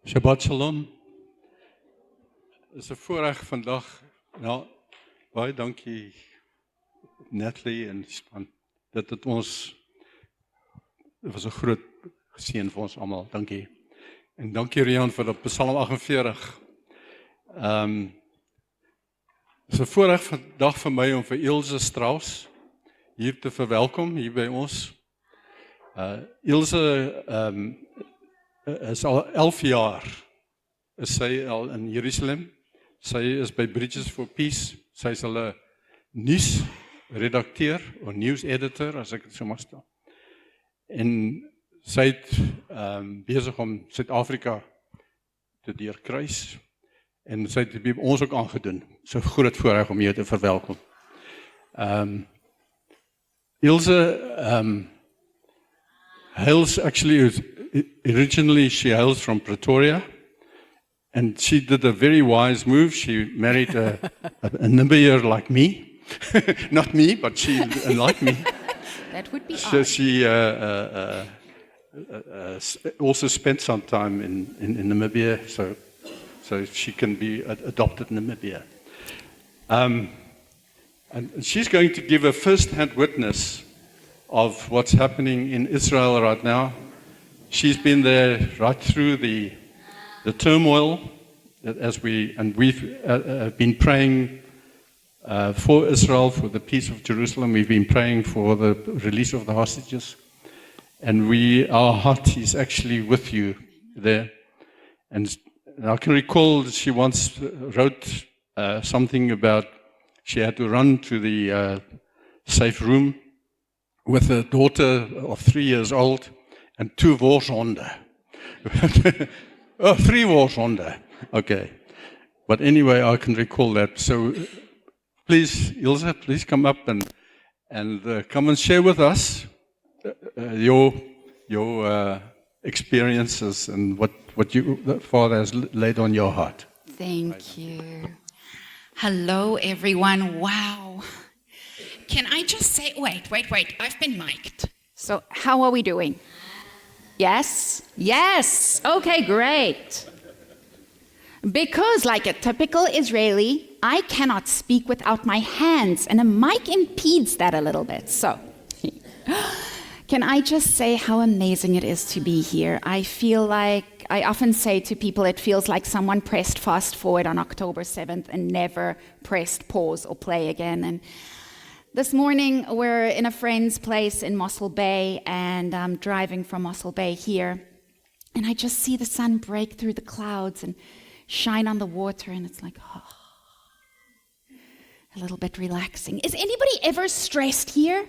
Shabbat Shalom. Is 'n voorreg vandag. Nou, baie dankie Natalie en span. Dit was 'n groot seën vir ons almal. Dankie. En dankie Rian vir die Psalm 48. Is 'n voorreg vandag vir my om vir Ilse Strauss hier te verwelkom hier by ons. Ilse is al 11 jaar is sy al in Jerusalem. Sy is by Bridges for Peace. Sy is hulle nuusredakteur of nuuseditor, as ek dit so mag stel. En sy het besig om Suid-Afrika te deurkruis. En sy het by ons ook aangedoen. So groot voorreg om jou te verwelkom. Ilse hails actually originally she hails from Pretoria, and she did a very wise move. She married a Namibian like me, not me, but she like me. That would be So odd. she also spent some time in Namibia, so she can be adopted in Namibia. And she's going to give a first-hand witness of what's happening in Israel right now. She's been there right through the turmoil, we've been praying for Israel, for the peace of Jerusalem. We've been praying for the release of the hostages, and our heart is actually with you there. And I can recall that she once wrote something about she had to run to the safe room with a daughter of 3 years old. And 2 worshonden. Oh, 3 worshonden. Okay. But anyway, I can recall that. So please, Ilse, please come up and come and share with us your experiences and what the Father has laid on your heart. Thank you. Hello, everyone. Wow. Can I just say, wait. I've been mic'd. So how are we doing? Yes? Yes. Okay, great. Because like a typical Israeli, I cannot speak without my hands, and a mic impedes that a little bit. So, can I just say how amazing it is to be here? I feel like, I often say to people, it feels like someone pressed fast forward on October 7th and never pressed pause or play again. And this morning, we're in a friend's place in Mossel Bay, and I'm driving from Mossel Bay here, and I just see the sun break through the clouds and shine on the water, and it's like, oh, a little bit relaxing. Is anybody ever stressed here?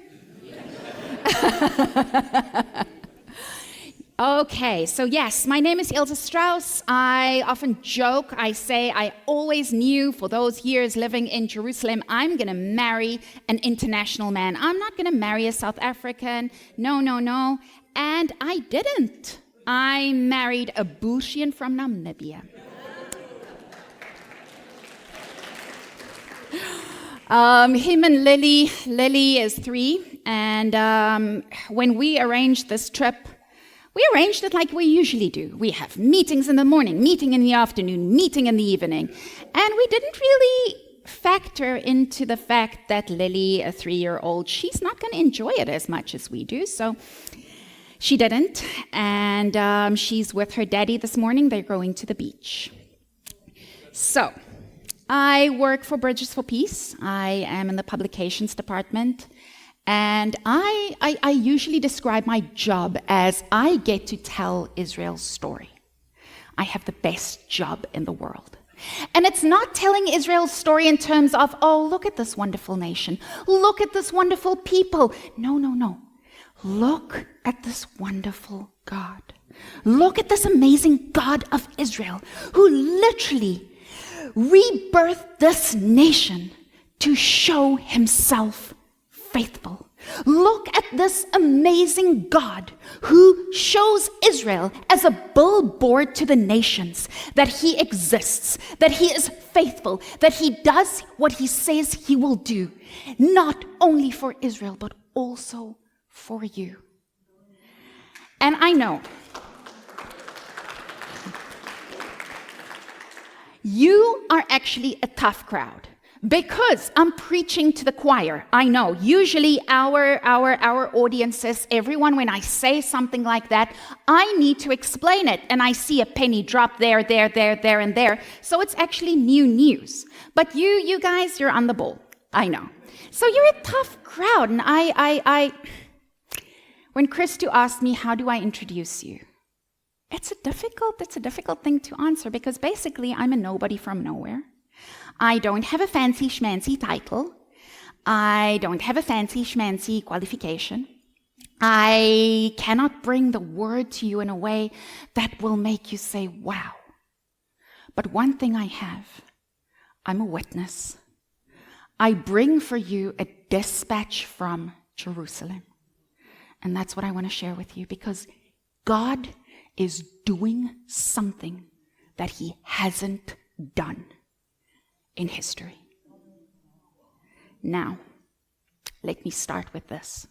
Okay, so yes, my name is Ilse Strauss. I often joke, I say I always knew for those years living in Jerusalem, I'm going to marry an international man. I'm not going to marry a South African. No. And I didn't. I married a Bushian from Namibia. Him and Lily is 3. And when we arranged this trip, we arranged it like we usually do. We have meetings in the morning, meeting in the afternoon, meeting in the evening. And we didn't really factor into the fact that Lily, a 3-year-old, she's not going to enjoy it as much as we do. So she didn't. And she's with her daddy this morning. They're going to the beach. So I work for Bridges for Peace. I am in the publications department. And I usually describe my job as I get to tell Israel's story. I have the best job in the world. And it's not telling Israel's story in terms of, oh, look at this wonderful nation. Look at this wonderful people. No. Look at this wonderful God. Look at this amazing God of Israel who literally rebirthed this nation to show himself faithful. Look at this amazing God who shows Israel as a billboard to the nations that he exists, that he is faithful, that he does what he says he will do, not only for Israel, but also for you. And I know You are actually a tough crowd because I'm preaching to the choir. I know, usually our audiences, everyone, when I say something like that, I need to explain it, and I see a penny drop there, and there. So it's actually new news. But you guys, you're on the ball. I know. So you're a tough crowd, and when Christo asked me, how do I introduce you? It's a difficult thing to answer because basically I'm a nobody from nowhere. I don't have a fancy schmancy title. I don't have a fancy schmancy qualification. I cannot bring the word to you in a way that will make you say, wow. But one thing I have, I'm a witness. I bring for you a dispatch from Jerusalem. And that's what I want to share with you because God is doing something that he hasn't done in history. Now, let me start with this.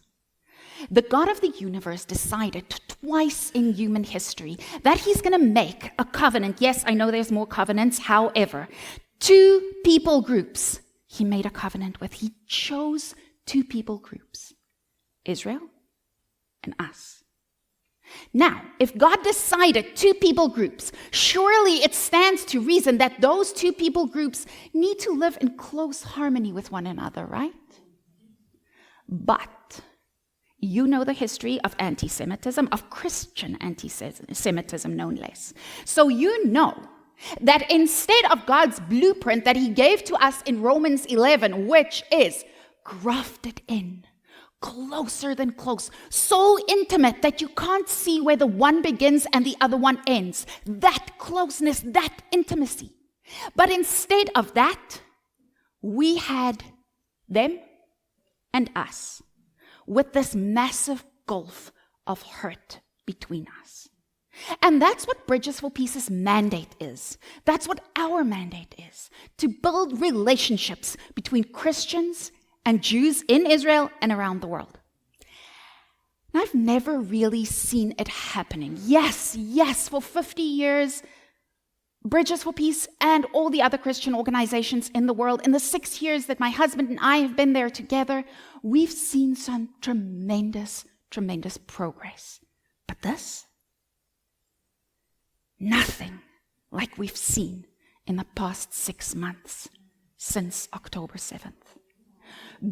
The God of the universe decided twice in human history that he's going to make a covenant. Yes, I know there's more covenants. However, 2 people groups he made a covenant with. He chose 2 people groups, Israel and us. Now, if God decided 2 people groups, surely it stands to reason that those 2 people groups need to live in close harmony with one another, right? But you know the history of anti-Semitism, of Christian anti-Semitism, no less. So you know that instead of God's blueprint that he gave to us in Romans 11, which is grafted in, closer than close, so intimate that you can't see where the one begins and the other one ends. That closeness, that intimacy. But instead of that, we had them and us with this massive gulf of hurt between us. And that's what Bridges for Peace's mandate is. That's what our mandate is, to build relationships between Christians and Jews in Israel and around the world. And I've never really seen it happening. Yes, for 50 years, Bridges for Peace and all the other Christian organizations in the world, in the 6 years that my husband and I have been there together, we've seen some tremendous progress. But this, nothing like we've seen in the past 6 months since October 7th.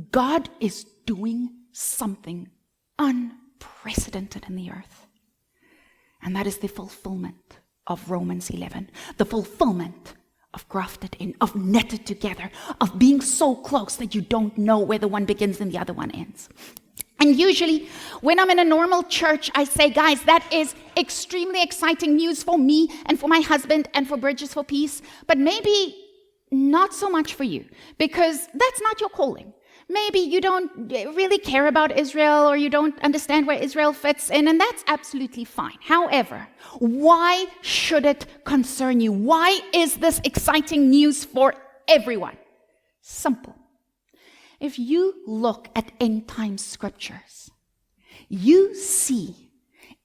God is doing something unprecedented in the earth. And that is the fulfillment of Romans 11. The fulfillment of grafted in, of knitted together, of being so close that you don't know where the one begins and the other one ends. And usually, when I'm in a normal church, I say, guys, that is extremely exciting news for me and for my husband and for Bridges for Peace, but maybe not so much for you, because that's not your calling. Maybe you don't really care about Israel or you don't understand where Israel fits in, and that's absolutely fine. However, why should it concern you? Why is this exciting news for everyone? Simple. If you look at end time scriptures, you see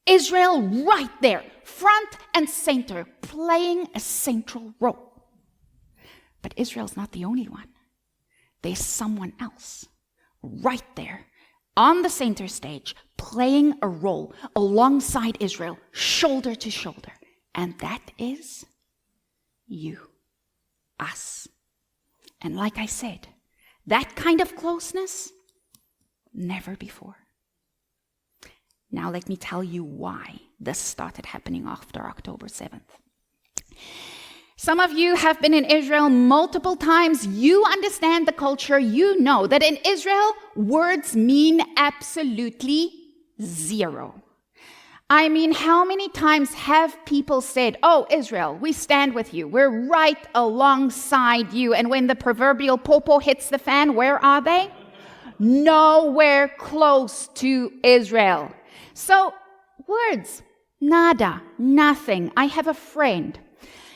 Israel right there, front and center, playing a central role. But Israel's not the only one. There's someone else right there on the center stage playing a role alongside Israel, shoulder to shoulder. And that is you, us. And like I said, that kind of closeness, never before. Now let me tell you why this started happening after October 7th. Some of you have been in Israel multiple times. You understand the culture. You know that in Israel, words mean absolutely zero. I mean, how many times have people said, oh, Israel, we stand with you. We're right alongside you. And when the proverbial popo hits the fan, where are they? Nowhere close to Israel. So, words, nada, nothing. I have a friend.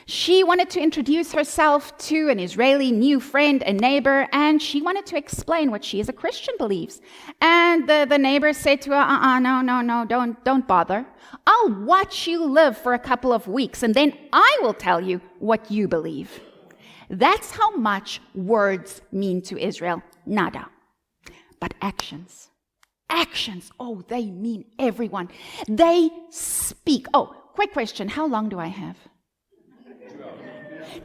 She wanted to introduce herself to an Israeli new friend, a neighbor, and she wanted to explain what she as a Christian believes. And the neighbor said to her, no, don't bother. I'll watch you live for a couple of weeks, and then I will tell you what you believe. That's how much words mean to Israel. Nada. But actions. Actions. Oh, they mean everyone. They speak. Oh, quick question. How long do I have?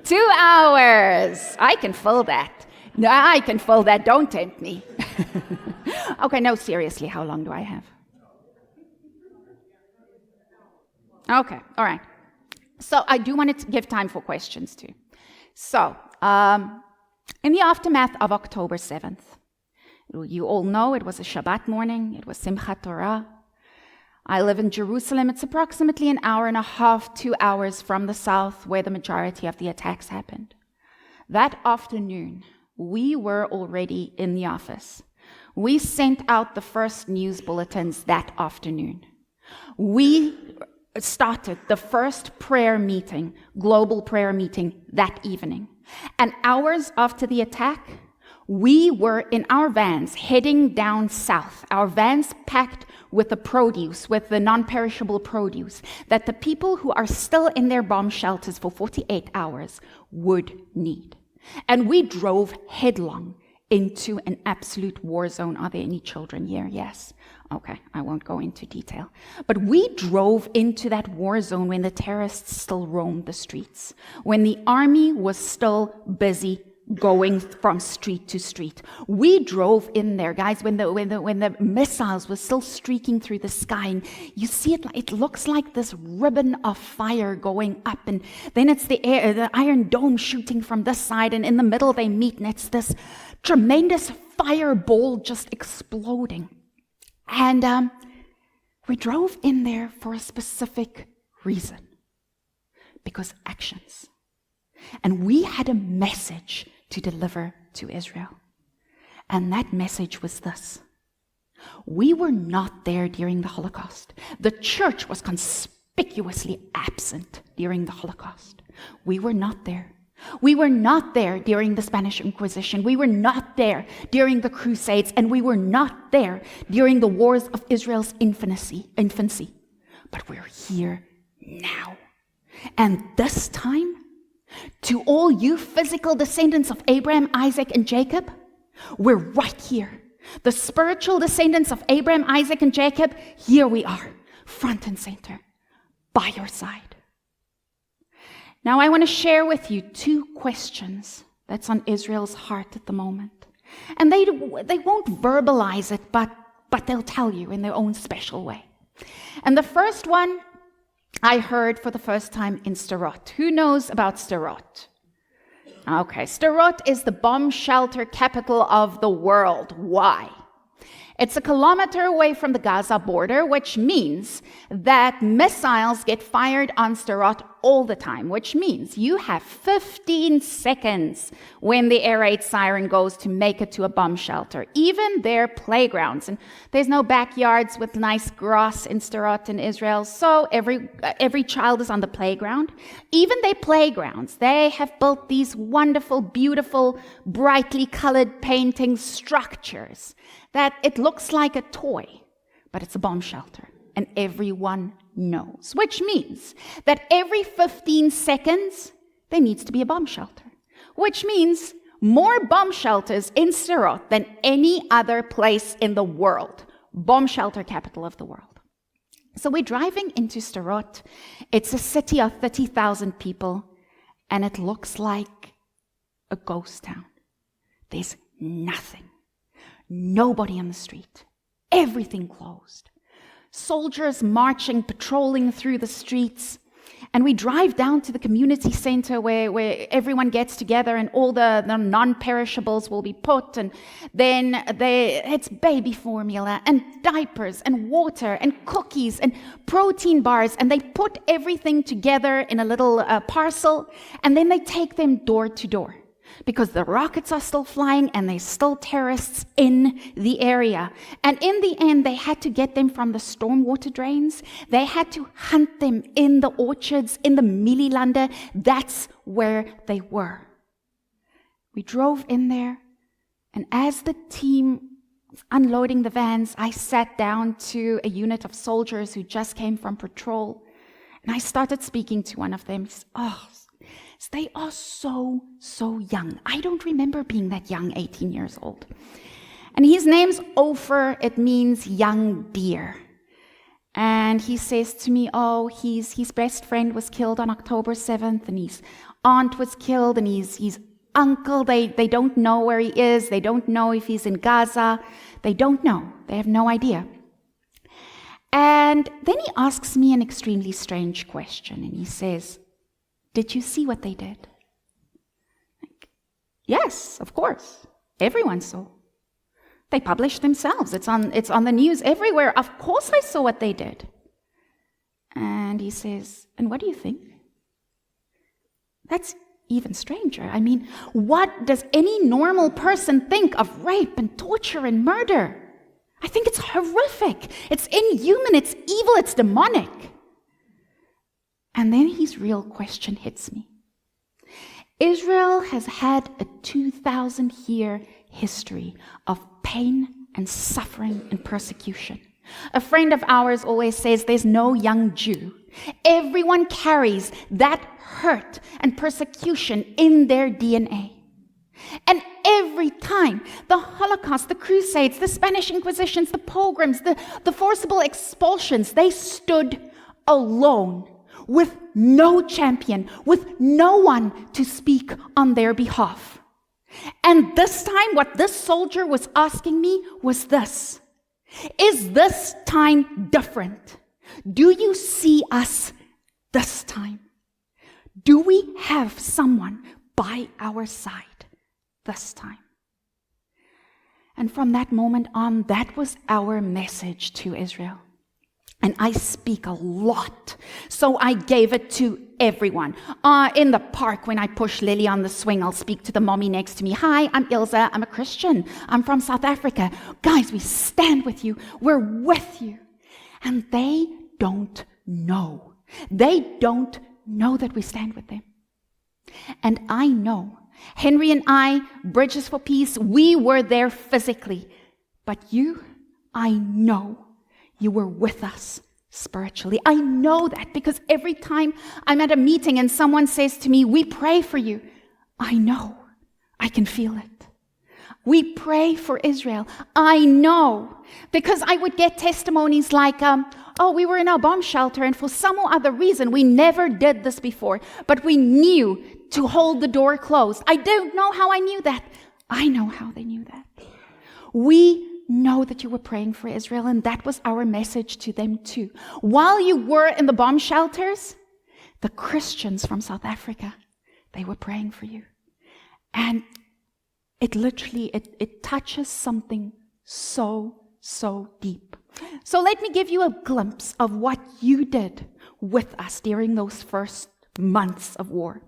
2 hours. I can fill that. No, I can fill that. Don't tempt me. Okay, no, seriously, how long do I have? Okay, all right. So I do want to give time for questions too. So, in the aftermath of October 7th, you all know it was a Shabbat morning. It was Simchat Torah. I live in Jerusalem. It's approximately an hour and a half, 2 hours from the south where the majority of the attacks happened. That afternoon, we were already in the office. We sent out the first news bulletins that afternoon. We started the first prayer meeting, global prayer meeting, that evening. And hours after the attack, we were in our vans heading down south, our vans packed with the produce, with the non-perishable produce, that the people who are still in their bomb shelters for 48 hours would need. And we drove headlong into an absolute war zone. Are there any children here? Yes. Okay, I won't go into detail. But we drove into that war zone when the terrorists still roamed the streets, when the army was still busy going from street to street. We drove in there, guys, when the missiles were still streaking through the sky, and you see it looks like this ribbon of fire going up, and then it's the Iron Dome shooting from this side, and in the middle they meet, and it's this tremendous fireball just exploding. And we drove in there for a specific reason, because actions. And we had a message to deliver to Israel. And that message was this. We were not there during the Holocaust. The church was conspicuously absent during the Holocaust. We were not there. We were not there during the Spanish Inquisition. We were not there during the Crusades. And we were not there during the wars of Israel's infancy. But we're here now. And this time, to all you physical descendants of Abraham, Isaac, and Jacob, we're right here. The spiritual descendants of Abraham, Isaac, and Jacob, here we are, front and center, by your side. Now I want to share with you 2 questions that's on Israel's heart at the moment. And they won't verbalize it, but they'll tell you in their own special way. And the first one, I heard for the first time in Sderot. Who knows about Sderot? Okay, Sderot is the bomb shelter capital of the world. Why? It's a kilometer away from the Gaza border, which means that missiles get fired on Sderot all the time, which means you have 15 seconds when the air raid siren goes to make it to a bomb shelter. Even their playgrounds, and there's no backyards with nice grass in Sderot in Israel, so every child is on the playground. Even their playgrounds, they have built these wonderful, beautiful, brightly colored painting structures that it looks like a toy, but it's a bomb shelter, and everyone knows, which means that every 15 seconds, there needs to be a bomb shelter, which means more bomb shelters in Sderot than any other place in the world, bomb shelter capital of the world. So we're driving into Sderot. It's a city of 30,000 people, and it looks like a ghost town. There's nothing. Nobody on the street. Everything closed. Soldiers marching, patrolling through the streets. And we drive down to the community center where everyone gets together and all the non-perishables will be put. And then it's baby formula and diapers and water and cookies and protein bars. And they put everything together in a little parcel. And then they take them door to door. Because the rockets are still flying and there's still terrorists in the area. And in the end, they had to get them from the stormwater drains. They had to hunt them in the orchards, in the Millilande. That's where they were. We drove in there, and as the team was unloading the vans, I sat down to a unit of soldiers who just came from patrol, and I started speaking to one of them. He said, They are so young. I don't remember being that young, 18 years old. And his name's Ofer. It means young deer. And he says to me, his best friend was killed on October 7th, and his aunt was killed, and his uncle, they don't know where he is. They don't know if he's in Gaza. They don't know. They have no idea. And then he asks me an extremely strange question, and he says, did you see what they did? Yes, of course. Everyone saw. They published themselves. It's on the news everywhere. Of course I saw what they did. And he says, and what do you think? That's even stranger. I mean, what does any normal person think of rape and torture and murder? I think it's horrific. It's inhuman. It's evil. It's demonic. And then his real question hits me. Israel has had a 2,000-year history of pain and suffering and persecution. A friend of ours always says there's no young Jew. Everyone carries that hurt and persecution in their DNA. And every time, the Holocaust, the Crusades, the Spanish Inquisitions, the pogroms, the forcible expulsions, they stood alone with no champion, with no one to speak on their behalf. And this time, what this soldier was asking me was this. Is this time different? Do you see us this time? Do we have someone by our side this time? And from that moment on, that was our message to Israel. And I speak a lot, so I gave it to everyone. In the park, when I push Lily on the swing, I'll speak to the mommy next to me. Hi, I'm Ilza. I'm a Christian. I'm from South Africa. Guys, we stand with you. We're with you. And they don't know. They don't know that we stand with them. And I know. Henry and I, Bridges for Peace, we were there physically. But you, I know. You were with us spiritually. I know that because every time I'm at a meeting and someone says to me, we pray for you, I know. I can feel it. We pray for Israel. I know. Because I would get testimonies like, we were in our bomb shelter and for some or other reason, we never did this before, but we knew to hold the door closed. I don't know how I knew that. I know how they knew that. We know that you were praying for Israel, and that was our message to them too. While you were in the bomb shelters, the Christians from South Africa, they were praying for you. And it literally, it touches something so deep. So let me give you a glimpse of what you did with us during those first months of war.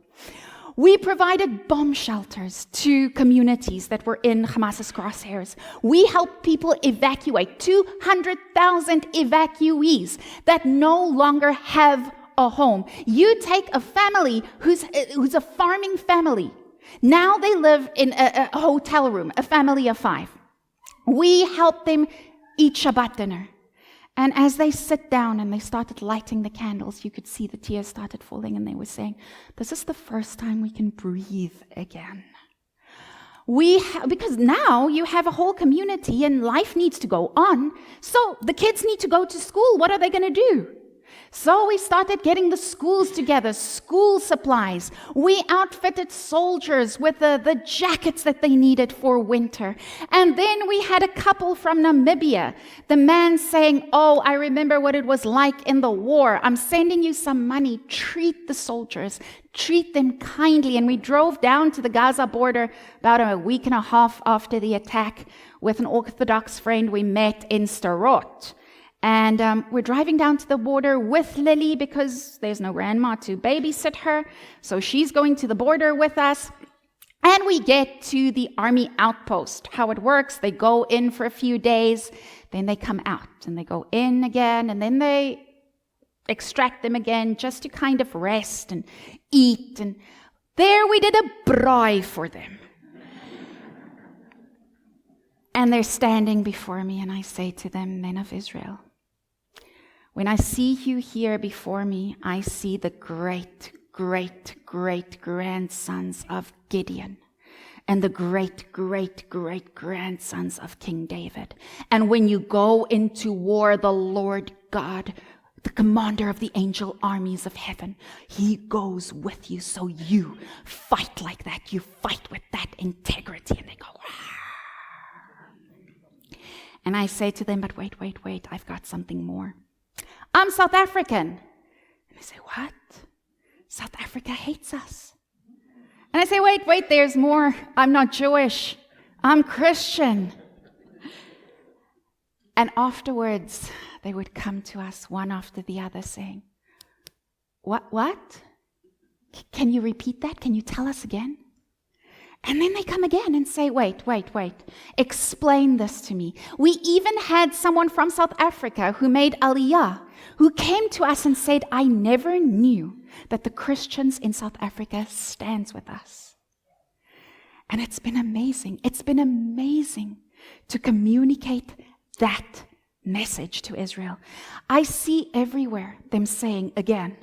We provided bomb shelters to communities that were in Hamas's crosshairs. We helped people evacuate 200,000 evacuees that no longer have a home. You take a family who's a farming family. Now they live in a hotel room, a family of 5. We helped them eat Shabbat dinner. And as they sit down and they started lighting the candles, you could see the tears started falling, and they were saying, this is the first time we can breathe again. Because now you have a whole community and life needs to go on. So the kids need to go to school. What are they going to do? So we started getting the schools together, school supplies. We outfitted soldiers with the jackets that they needed for winter. And then we had a couple from Namibia. The man saying, I remember what it was like in the war. I'm sending you some money. Treat the soldiers. Treat them kindly. And we drove down to the Gaza border about a week and a half after the attack with an Orthodox friend we met in Sderot. And we're driving down to the border with Lily because there's no grandma to babysit her. So she's going to the border with us. And we get to the army outpost. How it works, they go in for a few days, then they come out. And they go in again, and then they extract them again just to kind of rest and eat. And there we did a braai for them. And they're standing before me, and I say to them, men of Israel, when I see you here before me, I see the great great-great-great-grandsons of Gideon and the great-great-great-grandsons of King David. And when you go into war, the Lord God, the commander of the angel armies of heaven, he goes with you. So you fight like that. You fight with that integrity. And they go, "Rah." And I say to them, but wait, I've got something more. I'm South African. And they say, what? South Africa hates us. And I say, wait, there's more. I'm not Jewish. I'm Christian. And afterwards, they would come to us one after the other saying, what? Can you repeat that? Can you tell us again? And then they come again and say, wait, explain this to me. We even had someone from South Africa who made Aliyah, who came to us and said, I never knew that the Christians in South Africa stands with us. And it's been amazing. It's been amazing to communicate that message to Israel. I see everywhere them saying again,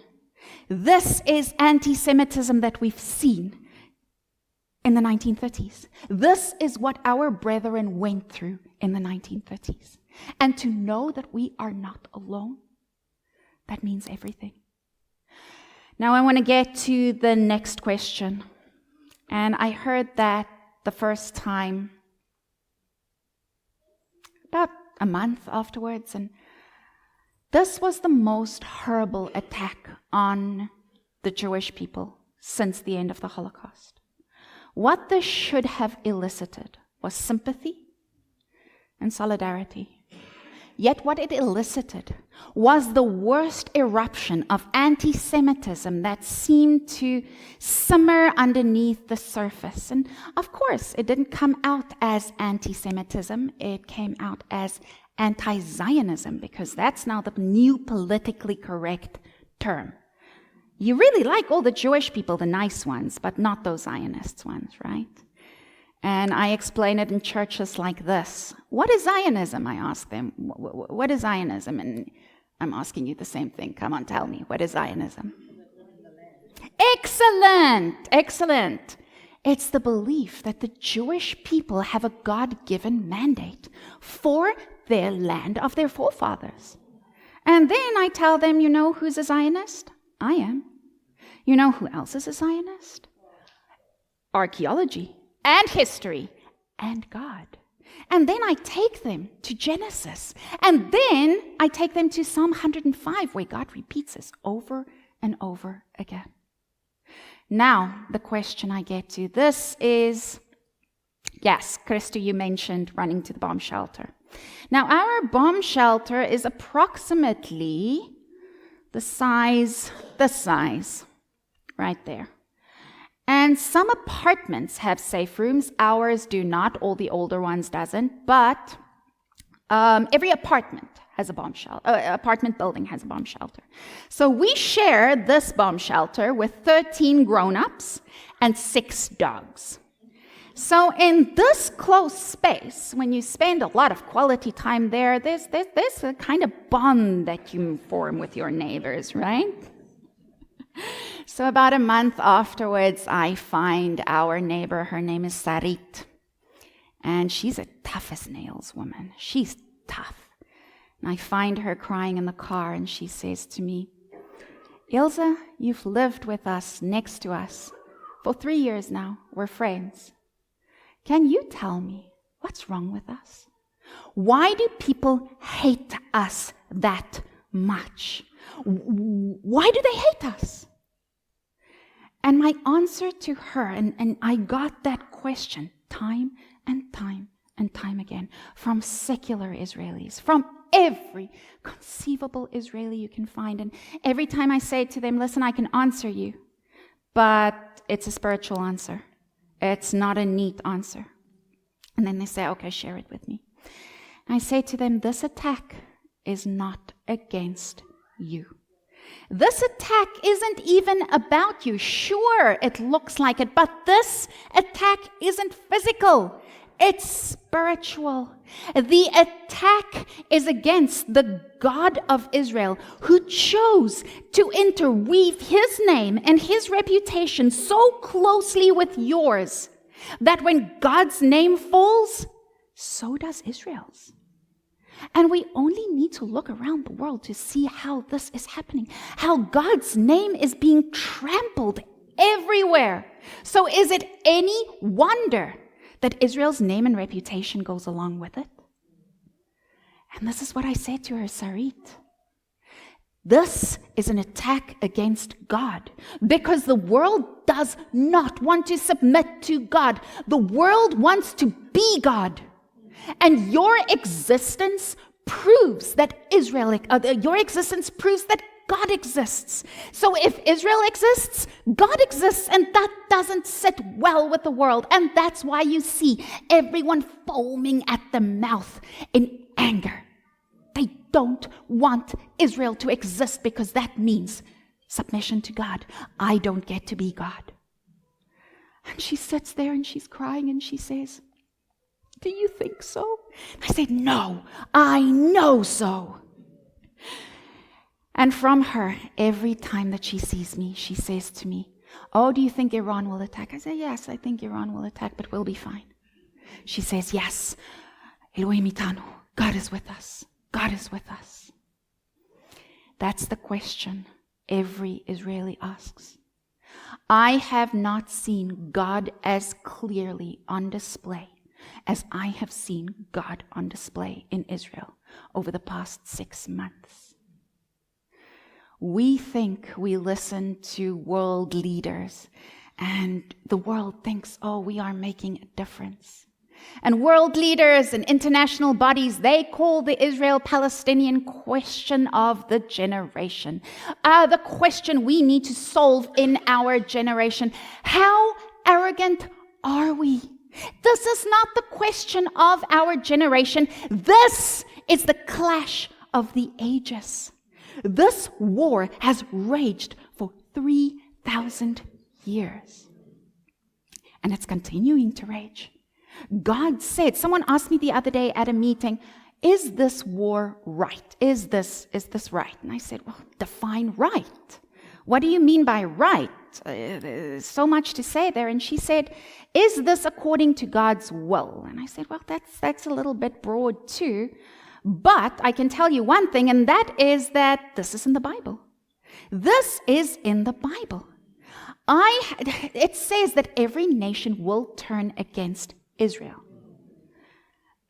this is anti-Semitism that we've seen in the 1930s. This is what our brethren went through in the 1930s. And to know that we are not alone, that means everything. Now I want to get to the next question. And I heard that the first time about a month afterwards. And this was the most horrible attack on the Jewish people since the end of the Holocaust. What this should have elicited was sympathy and solidarity. Yet what it elicited was the worst eruption of anti-Semitism that seemed to simmer underneath the surface. And of course, it didn't come out as anti-Semitism. It came out as anti-Zionism, because that's now the new politically correct term. You really like all the Jewish people, the nice ones, but not those Zionist ones, right? And I explain it in churches like this. What is Zionism? I ask them. What is Zionism? And I'm asking you the same thing. Come on, tell me. What is Zionism? Excellent. It's the belief that the Jewish people have a God-given mandate for their land of their forefathers. And then I tell them, you know who's a Zionist? I am. You know who else is a Zionist? Archaeology and history and God. And then I take them to Genesis. And then I take them to Psalm 105, where God repeats this over and over again. Now, the question I get to, this is, yes, Christo, you mentioned running to the bomb shelter. Now, our bomb shelter is approximately the size right there. And some apartments have safe rooms. Ours do not. All the older ones doesn't. But every apartment has a bomb shelter. Apartment building has a bomb shelter. So we share this bomb shelter with 13 grown-ups and 6 dogs. So in this close space, when you spend a lot of quality time there, there's a kind of bond that you form with your neighbors, right? So about a month afterwards, I find our neighbor. Her name is Sarit. And she's a tough as nails woman. She's tough. And I find her crying in the car, and she says to me, Ilse, you've lived with us, next to us, for 3 years now. We're friends. Can you tell me what's wrong with us? Why do people hate us that much? Why do they hate us? And my answer to her, and I got that question time and time and time again from secular Israelis, from every conceivable Israeli you can find. And every time I say to them, listen, I can answer you, but it's a spiritual answer. It's not a neat answer. And then they say, okay, share it with me. And I say to them, this attack is not against you. This attack isn't even about you. Sure, it looks like it, but this attack isn't physical. It's spiritual. The attack is against the God of Israel, who chose to interweave his name and his reputation so closely with yours that when God's name falls, so does Israel's. And we only need to look around the world to see how this is happening, how God's name is being trampled everywhere. So is it any wonder that Israel's name and reputation goes along with it? And this is what I said to her, Sarit. This is an attack against God because the world does not want to submit to God. The world wants to be God. And your existence proves that your existence proves that God exists. So if Israel exists, God exists, and that doesn't sit well with the world. And that's why you see everyone foaming at the mouth in anger. They don't want Israel to exist because that means submission to God. I don't get to be God. And she sits there and she's crying and she says, do you think so? I said, no, I know so. And from her, every time that she sees me, she says to me, oh, do you think Iran will attack? I say, yes, I think Iran will attack, but we'll be fine. She says, yes, Elohim itanu, God is with us. God is with us. That's the question every Israeli asks. I have not seen God as clearly on display as I have seen God on display in Israel over the past 6 months. We think we listen to world leaders, and the world thinks, oh, we are making a difference. And world leaders and international bodies, they call the Israel-Palestinian question of the generation. The question we need to solve in our generation. How arrogant are we? This is not the question of our generation. This is the clash of the ages. This war has raged for 3,000 years. And it's continuing to rage. God said, someone asked me the other day at a meeting, is this war right? Is this right? And I said, well, define right. What do you mean by right? So much to say there. And she said, is this according to God's will? And I said, well, that's a little bit broad too. But I can tell you one thing, and that is that this is in the Bible. This is in the Bible. It says that every nation will turn against Israel.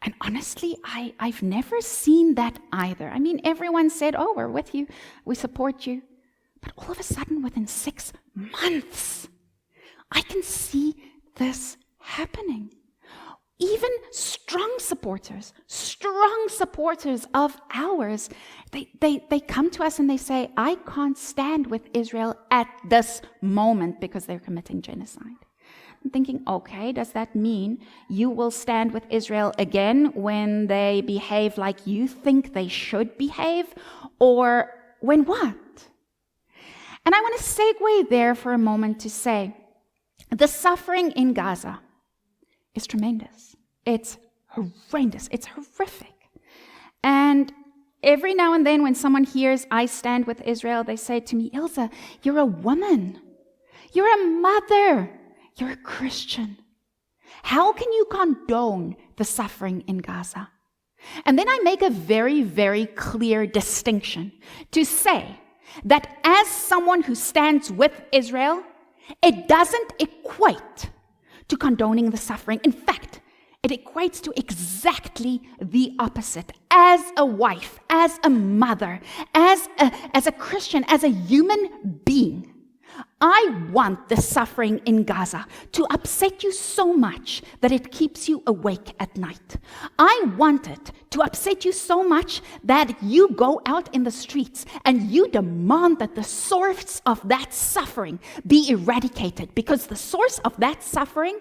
And honestly, I've never seen that either. I mean, everyone said, oh, we're with you, we support you. But all of a sudden, within 6 months, I can see this happening. Even strong supporters of ours, they come to us and they say, I can't stand with Israel at this moment because they're committing genocide. I'm thinking, okay, does that mean you will stand with Israel again when they behave like you think they should behave? Or when what? And I want to segue there for a moment to say, the suffering in Gaza is tremendous. It's horrendous. It's horrific. And every now and then when someone hears I stand with Israel, they say to me, Ilse, you're a woman. You're a mother. You're a Christian. How can you condone the suffering in Gaza? And then I make a very, very clear distinction to say that as someone who stands with Israel, it doesn't equate to condoning the suffering. In fact, it equates to exactly the opposite. As a wife, as a mother, as a Christian, as a human being, I want the suffering in Gaza to upset you so much that it keeps you awake at night. I want it to upset you so much that you go out in the streets and you demand that the source of that suffering be eradicated, because the source of that suffering,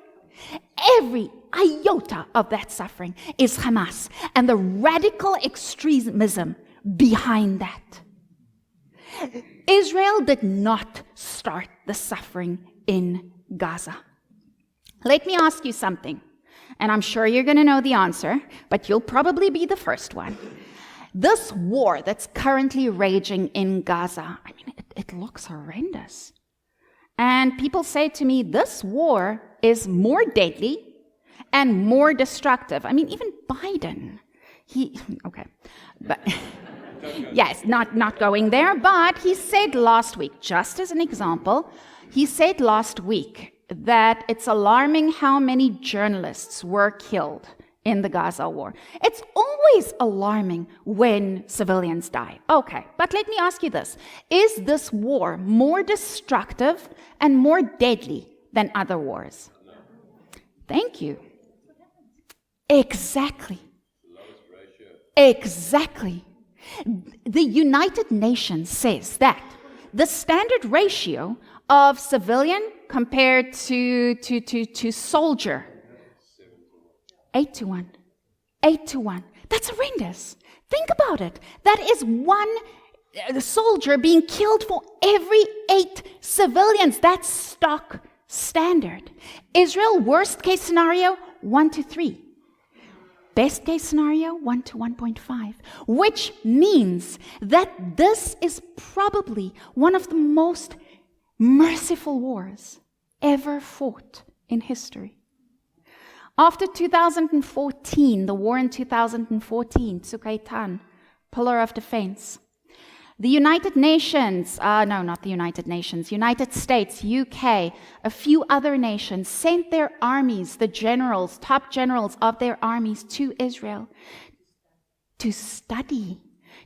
every iota of that suffering, is Hamas and the radical extremism behind that. Israel did not start the suffering in Gaza. Let me ask you something. And I'm sure you're going to know the answer, but you'll probably be the first one. This war that's currently raging in Gaza, I mean, it looks horrendous. And people say to me, this war is more deadly and more destructive. I mean, even Biden, okay. But yes, not going there, but he said last week, just as an example, he said last week that it's alarming how many journalists were killed in the Gaza war. It's always alarming when civilians die. Okay, but let me ask you this. Is this war more destructive and more deadly than other wars? Thank you. Exactly. Exactly. The United Nations says that the standard ratio of civilian compared to soldier, 8-1. 8-1. That's horrendous. Think about it. That is one soldier being killed for every 8 civilians. That's stock standard. Israel, worst case scenario, 1-3. Best case scenario, 1-1.5, which means that this is probably one of the most merciful wars ever fought in history. After 2014, the war in 2014, Tzuk Eitan, Pillar of Defense, the United Nations, not the United Nations, United States, UK, a few other nations sent their armies, the generals, top generals of their armies to Israel to study,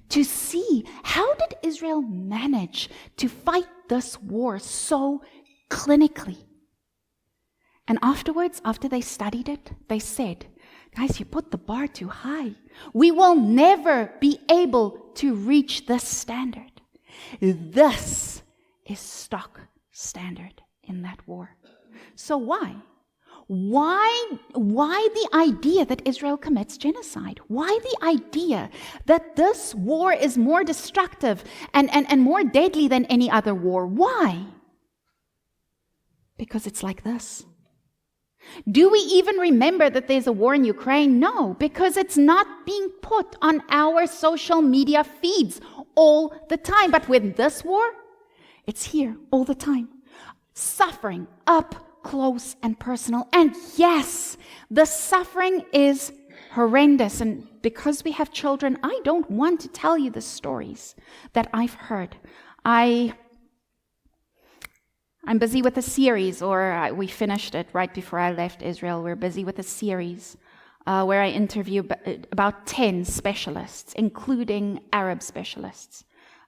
to see how did Israel manage to fight this war so clinically. And afterwards, after they studied it, they said, guys, you put the bar too high. We will never be able to reach this standard. This is stock standard in that war. So why? Why the idea that Israel commits genocide? Why the idea that this war is more destructive and more deadly than any other war? Why? Because it's like this. Do we even remember that there's a war in Ukraine? No, because it's not being put on our social media feeds all the time. But with this war, it's here all the time. Suffering up close and personal. And yes, the suffering is horrendous. And because we have children, I don't want to tell you the stories that I've heard. I'm busy with a series, we finished it right before I left Israel. We're busy with a series where I interview about 10 specialists, including Arab specialists,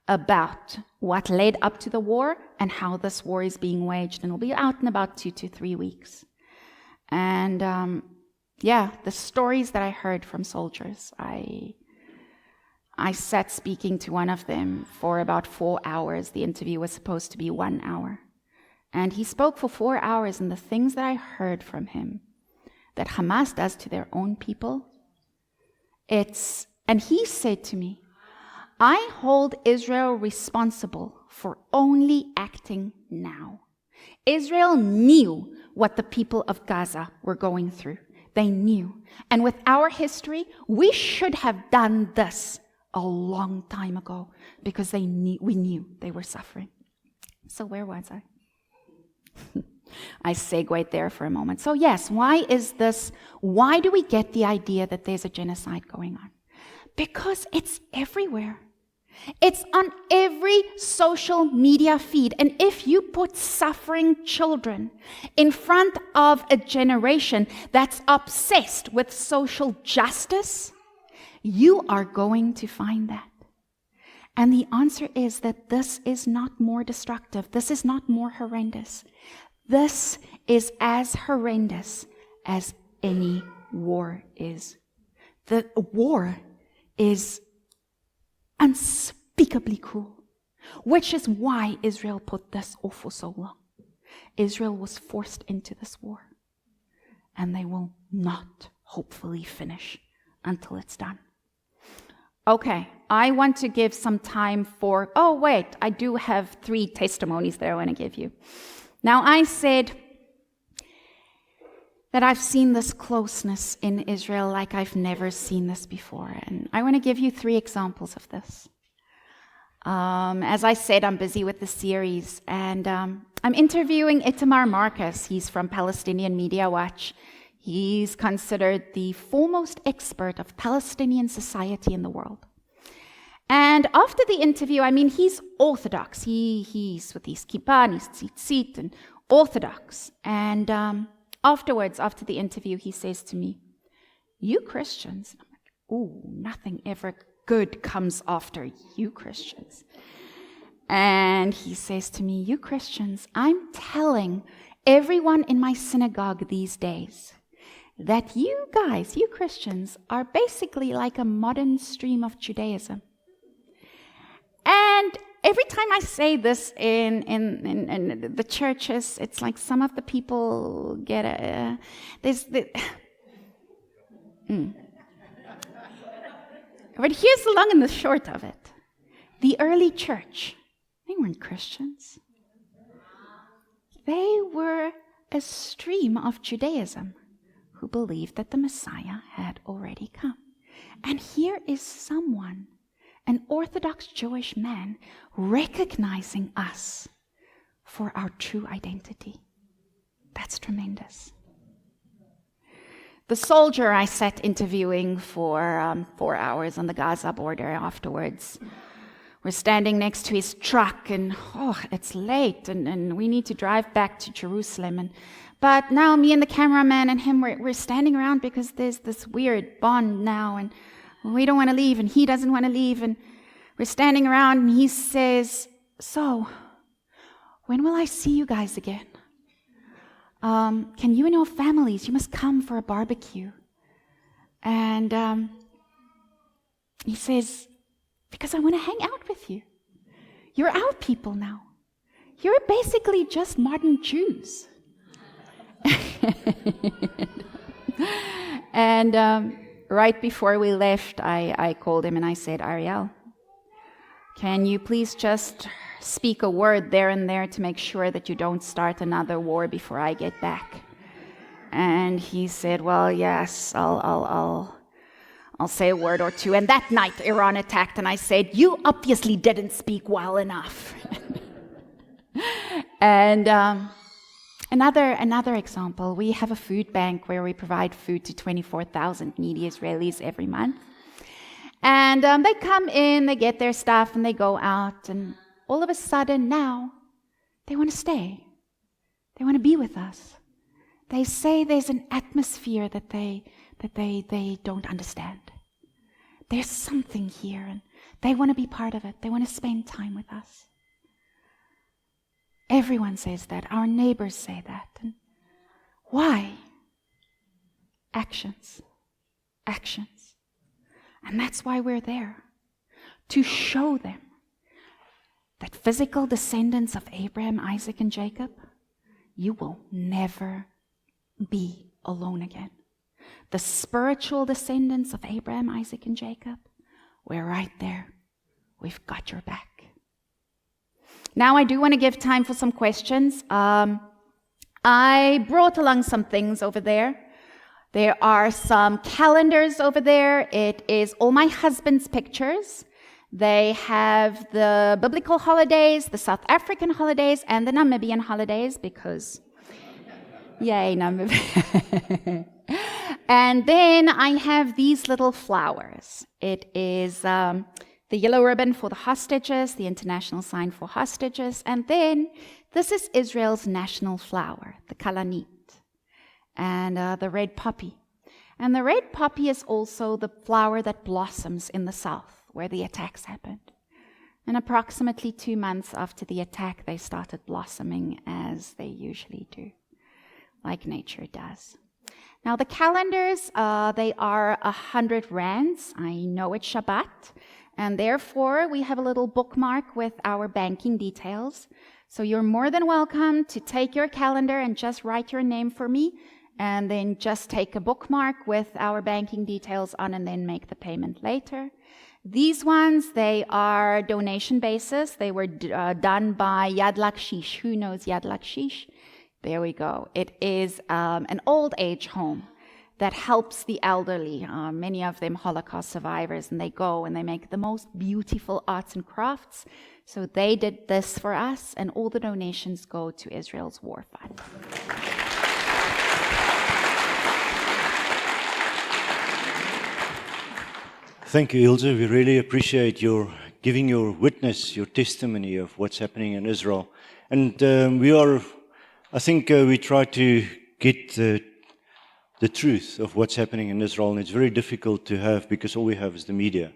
about what led up to the war and how this war is being waged. And it'll be out in about 2 to 3 weeks. And the stories that I heard from soldiers, I sat speaking to one of them for about 4 hours. The interview was supposed to be 1 hour. And he spoke for 4 hours, and the things that I heard from him that Hamas does to their own people, and he said to me, I hold Israel responsible for only acting now. Israel knew what the people of Gaza were going through. They knew. And with our history, we should have done this a long time ago because we knew they were suffering. So where was I? I segued there for a moment. So yes, why do we get the idea that there's a genocide going on? Because it's everywhere. It's on every social media feed. And if you put suffering children in front of a generation that's obsessed with social justice, you are going to find that. And the answer is that this is not more destructive. This is not more horrendous. This is as horrendous as any war is. The war is unspeakably cruel, which is why Israel put this off for so long. Israel was forced into this war, and they will not hopefully finish until it's done. Okay, I want to give some time for, I do have 3 testimonies that I want to give you. Now, I said, that I've seen this closeness in Israel like I've never seen this before. And I want to give you 3 examples of this. As I said, I'm busy with the series, and I'm interviewing Itamar Marcus. He's from Palestinian Media Watch. He's considered the foremost expert of Palestinian society in the world. And after the interview, I mean, he's Orthodox. He's with his kippah and his tzitzit and Orthodox. And afterwards, after the interview, he says to me, "You Christians," I'm like, "Ooh, nothing ever good comes after you Christians." And he says to me, "You Christians, I'm telling everyone in my synagogue these days that you guys, you Christians, are basically like a modern stream of Judaism." And every time I say this in the churches, it's like some of the people get But here's the long and the short of it. The early church, they weren't Christians. They were a stream of Judaism who believed that the Messiah had already come. And here is someone, an Orthodox Jewish man, recognizing us for our true identity. That's tremendous. The soldier I sat interviewing for 4 hours on the Gaza border afterwards. We're standing next to his truck, and it's late, and we need to drive back to Jerusalem. But now me and the cameraman and him, we're standing around because there's this weird bond now, and we don't want to leave, and he doesn't want to leave, and we're standing around, and he says, "So, when will I see you guys again? Can you and your families, you must come for a barbecue." And he says, "Because I want to hang out with you. You're our people now. You're basically just modern Jews." And right before we left, I called him and I said, "Ariel, can you please just speak a word there and there to make sure that you don't start another war before I get back?" And he said, "Well, yes, I'll say a word or two." And that night, Iran attacked, and I said, "You obviously didn't speak well enough." And another example, we have a food bank where we provide food to 24,000 needy Israelis every month. And they come in, they get their stuff, and they go out, and all of a sudden now, they want to stay. They want to be with us. They say there's an atmosphere that they don't understand. There's something here, and they want to be part of it. They want to spend time with us. Everyone says that. Our neighbors say that. And why? Actions. Actions. And that's why we're there. To show them that physical descendants of Abraham, Isaac, and Jacob, you will never be alone again. The spiritual descendants of Abraham, Isaac, and Jacob, we're right there. We've got your back. Now I do want to give time for some questions. I brought along some things over there. There are some calendars over there. It is all my husband's pictures. They have the biblical holidays, the South African holidays, and the Namibian holidays because, yay, Namibia. And then I have these little flowers. It is the yellow ribbon for the hostages, the international sign for hostages, and then this is Israel's national flower, the kalanit, and the red poppy. And the red poppy is also the flower that blossoms in the south, where the attacks happened. And approximately 2 months after the attack, they started blossoming as they usually do, like nature does. Now the calendars, they are 100 rands. I know it's Shabbat, and therefore we have a little bookmark with our banking details. So you're more than welcome to take your calendar and just write your name for me, and then just take a bookmark with our banking details on and then make the payment later. These ones, they are donation basis. They were done by Yad Lakshish. Who knows Yad Lakshish? There we go. It is an old age home that helps the elderly, many of them Holocaust survivors, and they go and they make the most beautiful arts and crafts. So they did this for us, and all the donations go to Israel's war fund. Thank you, Ilse. We really appreciate your giving your witness, your testimony of what's happening in Israel. And I think we try to get the truth of what's happening in Israel, and it's very difficult to have because all we have is the media.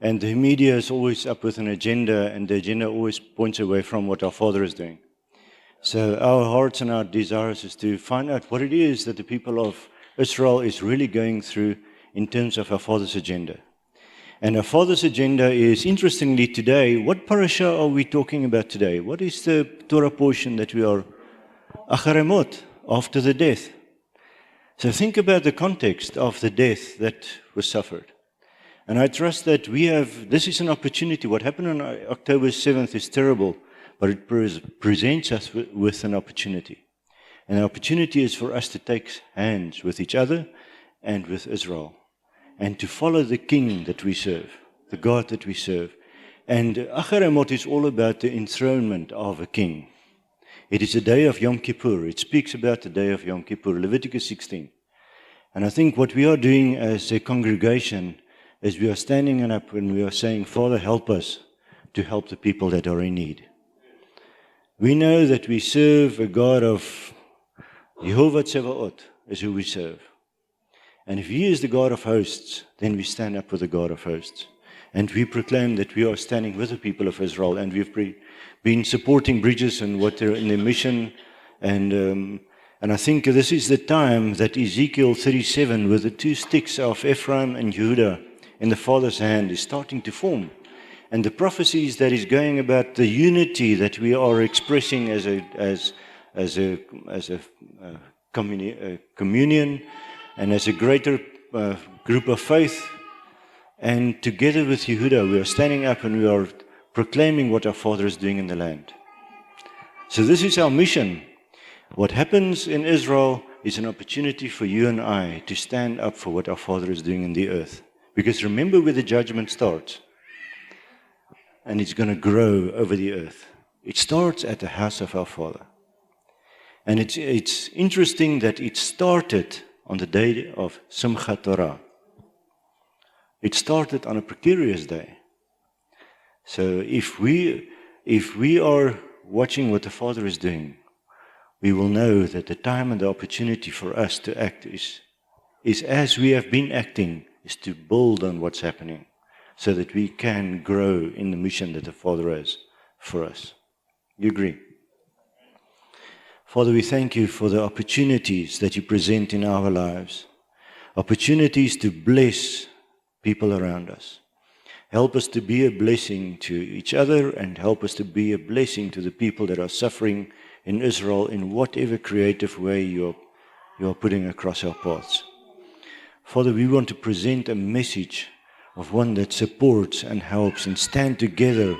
And the media is always up with an agenda, and the agenda always points away from what our Father is doing. So our hearts and our desires is to find out what it is that the people of Israel is really going through in terms of our Father's agenda. And our Father's agenda is, interestingly today, what parasha are we talking about today? What is the Torah portion that we are, Acharemot, after the death? So think about the context of the death that was suffered. And I trust that this is an opportunity. What happened on October 7th is terrible, but it presents us with an opportunity. And the opportunity is for us to take hands with each other and with Israel, and to follow the King that we serve, the God that we serve. And Acharemot is all about the enthronement of a king. It is a day of Yom Kippur. It speaks about the day of Yom Kippur, Leviticus 16. And I think what we are doing as a congregation is we are standing up and we are saying, Father, help us to help the people that are in need. We know that we serve a God of Jehovah Tsevaot, is who we serve. And if He is the God of hosts, then we stand up with the God of hosts. And we proclaim that we are standing with the people of Israel, and we've been supporting Bridges and what they're in their mission. And I think this is the time that Ezekiel 37, with the two sticks of Ephraim and Judah in the Father's hand, is starting to form. And the prophecies that is going about the unity that we are expressing as a communion, and as a greater group of faith. And together with Yehuda, we are standing up and we are proclaiming what our Father is doing in the land. So this is our mission. What happens in Israel is an opportunity for you and I to stand up for what our Father is doing in the earth. Because remember where the judgment starts. And it's going to grow over the earth. It starts at the house of our Father. And it's interesting that it started on the day of Simchat Torah. It started on a precarious day. So if we are watching what the Father is doing, we will know that the time and the opportunity for us to act is as we have been acting, is to build on what's happening so that we can grow in the mission that the Father has for us. You agree? Father, we thank you for the opportunities that you present in our lives, opportunities to bless people around us. Help us to be a blessing to each other, and help us to be a blessing to the people that are suffering in Israel in whatever creative way you are putting across our paths. Father, we want to present a message of one that supports and helps and stand together,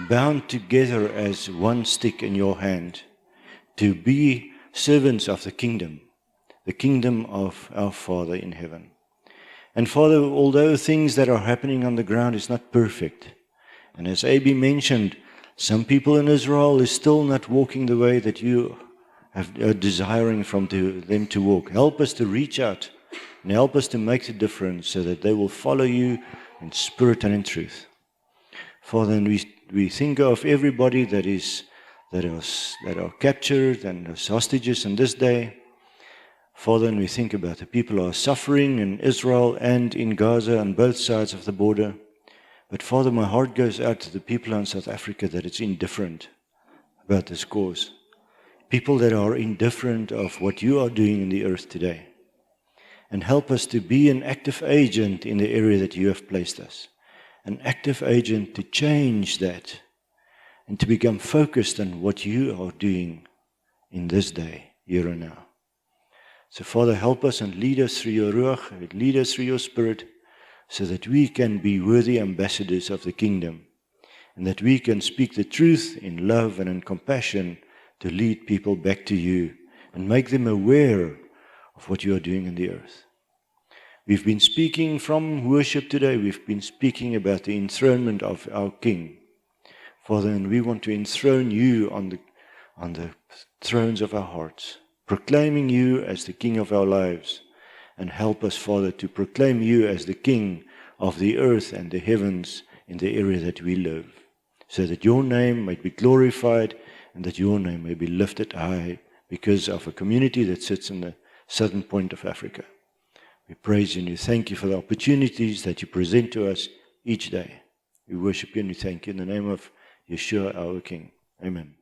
bound together as one stick in your hand, to be servants of the kingdom of our Father in heaven. And Father, although things that are happening on the ground is not perfect, and as A.B. mentioned, some people in Israel is still not walking the way that you are desiring from them to walk. Help us to reach out and help us to make the difference so that they will follow you in spirit and in truth. Father, and we think of everybody that are captured and as hostages in this day. Father, and we think about the people who are suffering in Israel and in Gaza on both sides of the border. But Father, my heart goes out to the people in South Africa that it's indifferent about this cause. People that are indifferent of what you are doing in the earth today. And help us to be an active agent in the area that you have placed us. An active agent to change that and to become focused on what you are doing in this day, here and now. So Father, help us and lead us through your Ruach, lead us through your Spirit, so that we can be worthy ambassadors of the kingdom, and that we can speak the truth in love and in compassion to lead people back to you and make them aware of what you are doing in the earth. We've been speaking from worship today. We've been speaking about the enthronement of our King. Father, and we want to enthrone you on the thrones of our hearts, proclaiming you as the King of our lives. And help us, Father, to proclaim you as the King of the earth and the heavens in the area that we live, so that your name might be glorified and that your name may be lifted high because of a community that sits in the southern point of Africa. We praise you and we thank you for the opportunities that you present to us each day. We worship you and we thank you in the name of Yeshua, our King. Amen.